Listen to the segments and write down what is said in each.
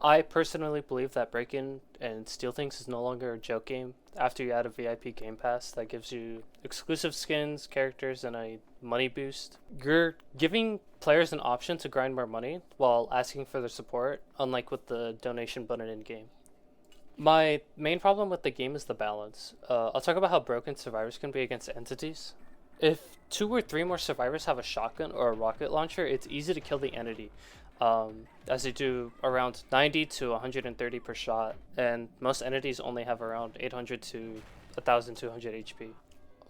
I personally believe that break-in and steal things is no longer a joke game after you add a VIP Game Pass that gives you exclusive skins, characters, and a money boost. You're giving players an option to grind more money while asking for their support, unlike with the donation button in-game. My main problem with the game is the balance. I'll talk about how broken survivors can be against entities. If two or three more survivors have a shotgun or a rocket launcher, it's easy to kill the entity, as they do around 90 to 130 per shot, and most entities only have around 800 to 1200 HP.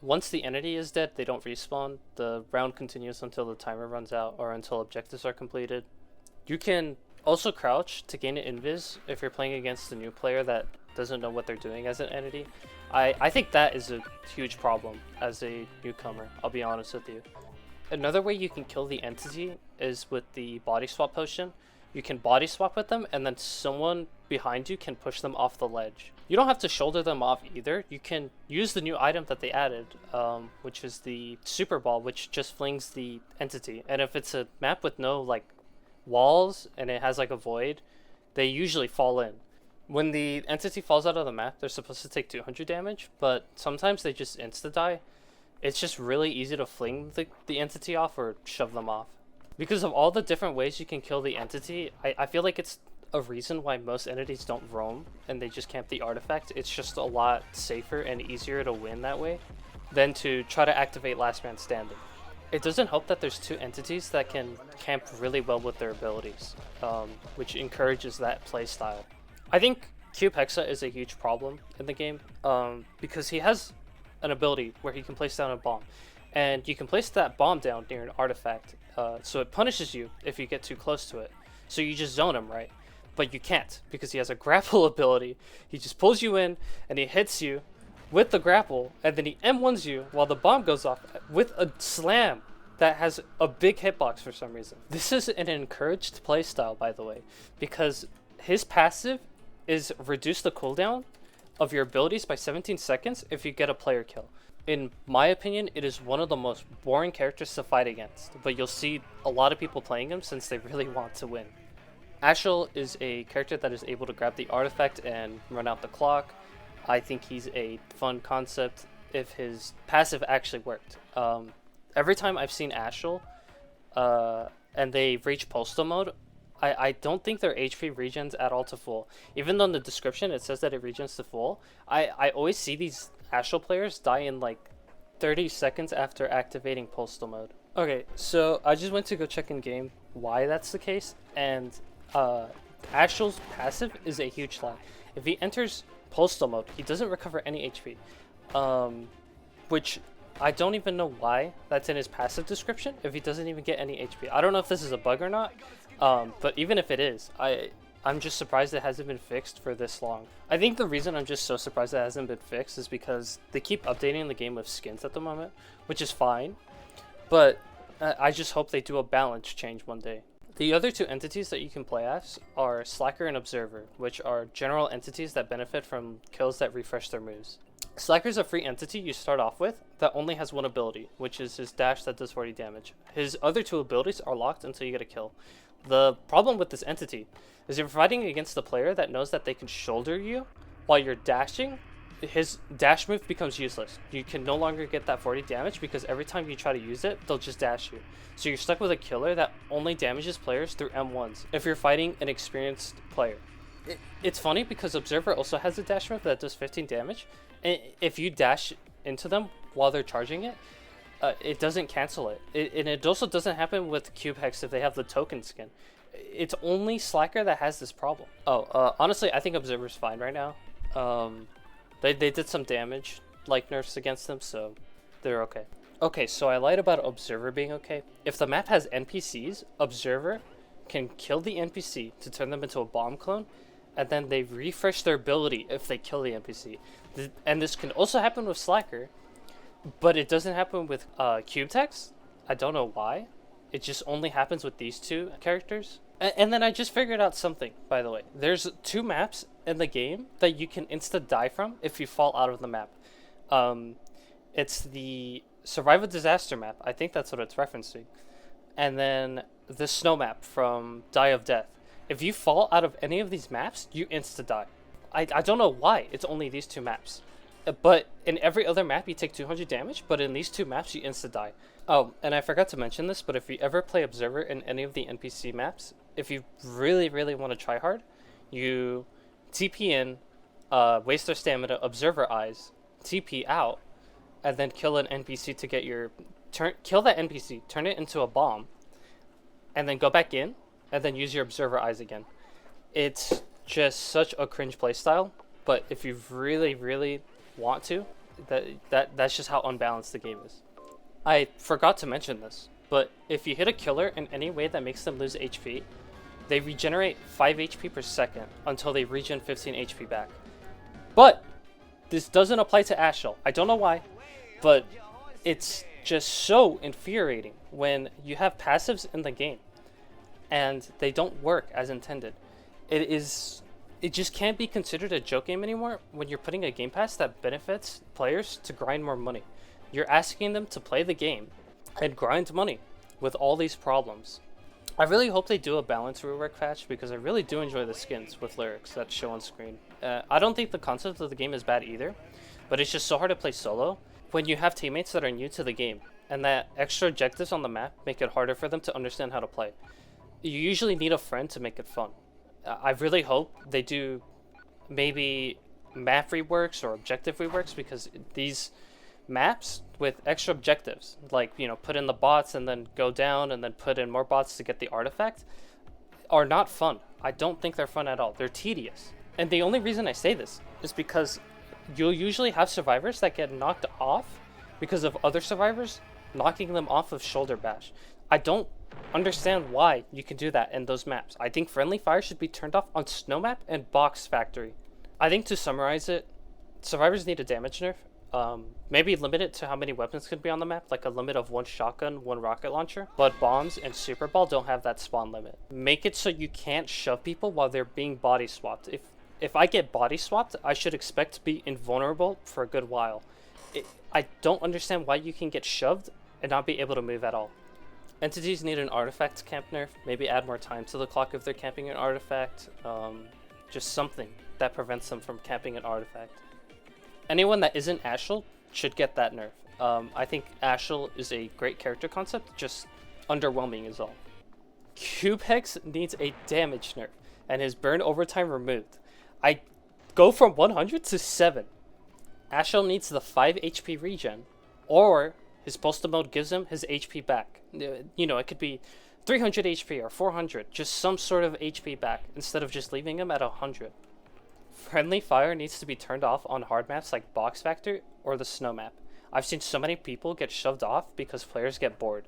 Once the entity is dead, they don't respawn. The round continues until the timer runs out or until objectives are completed. You can also crouch to gain an invis if you're playing against a new player that doesn't know what they're doing as an entity. I think that is a huge problem as a newcomer, I'll be honest with you. Another way you can kill the entity is with the body swap potion. You can body swap with them and then someone behind you can push them off the ledge. You don't have to shoulder them off either. You can use the new item that they added, which is the superball, which just flings the entity. And if it's a map with no like walls and it has like a void, they usually fall in. When the entity falls out of the map, they're supposed to take 200 damage, but sometimes they just insta-die. It's just really easy to fling the entity off or shove them off. Because of all the different ways you can kill the entity, I feel like it's a reason why most entities don't roam and they just camp the artifact. It's just a lot safer and easier to win that way than to try to activate last man standing. It doesn't help that there's two entities that can camp really well with their abilities, which encourages that playstyle. I think Cubedhex is a huge problem in the game, because he has an ability where he can place down a bomb, and you can place that bomb down near an artifact, so it punishes you if you get too close to it. So you just zone him, right? But you can't because he has a grapple ability. He just pulls you in and he hits you with the grapple, and then he M1s you while the bomb goes off with a slam that has a big hitbox for some reason. This is an encouraged playstyle, by the way, because his passive is reduce the cooldown of your abilities by 17 seconds if you get a player kill. In my opinion, it is one of the most boring characters to fight against, but you'll see a lot of people playing him since they really want to win. ASHLE is a character that is able to grab the artifact and run out the clock. I think he's a fun concept if his passive actually worked. Every time I've seen ASHLE and they reach postal mode, I don't think their HP regens at all to full. Even though in the description it says that it regens to full, I always see these ASHLE players die in like 30 seconds after activating postal mode. Okay, so I just went to go check in game why that's the case, and ASHLE's passive is a huge lie. If he enters postal mode, he doesn't recover any HP, which I don't even know why that's in his passive description if he doesn't even get any HP. I don't know if this is a bug or not, but even if it is, I'm just surprised it hasn't been fixed for this long. I think the reason I'm just so surprised that it hasn't been fixed is because they keep updating the game with skins at the moment, which is fine, but I just hope they do a balance change one day. The other two entities that you can play as are Slacker and Observer, which are general entities that benefit from kills that refresh their moves. Slacker is a free entity you start off with that only has one ability, which is his dash that does 40 damage. His other two abilities are locked until you get a kill. The problem with this entity is if you're fighting against a player that knows that they can shoulder you while you're dashing, his dash move becomes useless. You can no longer get that 40 damage because every time you try to use it, they'll just dash you. So you're stuck with a killer that only damages players through M1s if you're fighting an experienced player. It's funny because Observer also has a dash move that does 15 damage, and if you dash into them while they're charging it, it doesn't cancel it. And it also doesn't happen with Cubedhex if they have the token skin. It's only Slacker that has this problem. Honestly, I think Observer's fine right now. They did some damage, like nerfs against them, so they're okay. Okay, so I lied about Observer being okay. If the map has NPCs, Observer can kill the NPC to turn them into a bomb clone, and then they refresh their ability if they kill the NPC. And this can also happen with Slacker, but it doesn't happen with Cubedhex. I don't know why. It just only happens with these two characters. And then I just figured out something, by the way. There's two maps in the game that you can insta-die from if you fall out of the map. It's the Survival Disaster map. I think that's what it's referencing. And then the snow map from Die of Death. If you fall out of any of these maps, you insta-die. I don't know why it's only these 2 maps. But in every other map, you take 200 damage, but in these 2 maps, you insta-die. Oh, and I forgot to mention this, but if you ever play Observer in any of the NPC maps, if you really, really want to try hard, you TP in, waste their stamina, Observer eyes, TP out, and then kill an NPC to get your... kill that NPC, turn it into a bomb, and then go back in, and then use your Observer eyes again. It's just such a cringe playstyle, but if you really, really want to, that's just how unbalanced the game is. I forgot to mention this, but if you hit a killer in any way that makes them lose HP, they regenerate 5 HP per second until they regen 15 HP back. But this doesn't apply to ASHLE. I don't know why, but it's just so infuriating when you have passives in the game and they don't work as intended. It just can't be considered a joke game anymore when you're putting a game pass that benefits players to grind more money. You're asking them to play the game and grind money with all these problems. I really hope they do a balance rework patch because I really do enjoy the skins with lyrics that show on screen. I don't think the concept of the game is bad either, but it's just so hard to play solo when you have teammates that are new to the game and that extra objectives on the map make it harder for them to understand how to play. You usually need a friend to make it fun. I really hope they do maybe map reworks or objective reworks, because these maps with extra objectives, like, you know, put in the bots and then go down and then put in more bots to get the artifact, are not fun. I don't think they're fun at all. They're tedious. And the only reason I say this is because you'll usually have survivors that get knocked off because of other survivors knocking them off of shoulder bash. I don't understand why you can do that in those maps. I think friendly fire should be turned off on snow map and box factory. I think to summarize it, survivors need a damage nerf. Maybe limit it to how many weapons could be on the map, like a limit of 1 shotgun, 1 rocket launcher. But bombs and superball don't have that spawn limit. Make it so you can't shove people while they're being body swapped. If I get body swapped, I should expect to be invulnerable for a good while. I don't understand why you can get shoved and not be able to move at all. Entities need an artifact camp nerf. Maybe add more time to the clock if they're camping an artifact. Just something that prevents them from camping an artifact. Anyone that isn't ASHLE should get that nerf. I think ASHLE is a great character concept, just underwhelming is all. Cubedhex needs a damage nerf and his burn overtime removed. I go from 100 to 7. ASHLE needs the 5 HP regen, or his postal mode gives him his HP back. You know, it could be 300 HP or 400, just some sort of HP back instead of just leaving him at 100. Friendly fire needs to be turned off on hard maps like Box Factor or the snow map. I've seen so many people get shoved off because players get bored.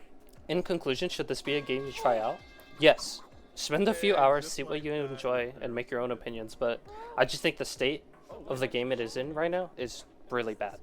In conclusion, should this be a game you try out? Yes. Spend a few hours, see what you enjoy, and make your own opinions, but I just think the state of the game it is in right now is really bad.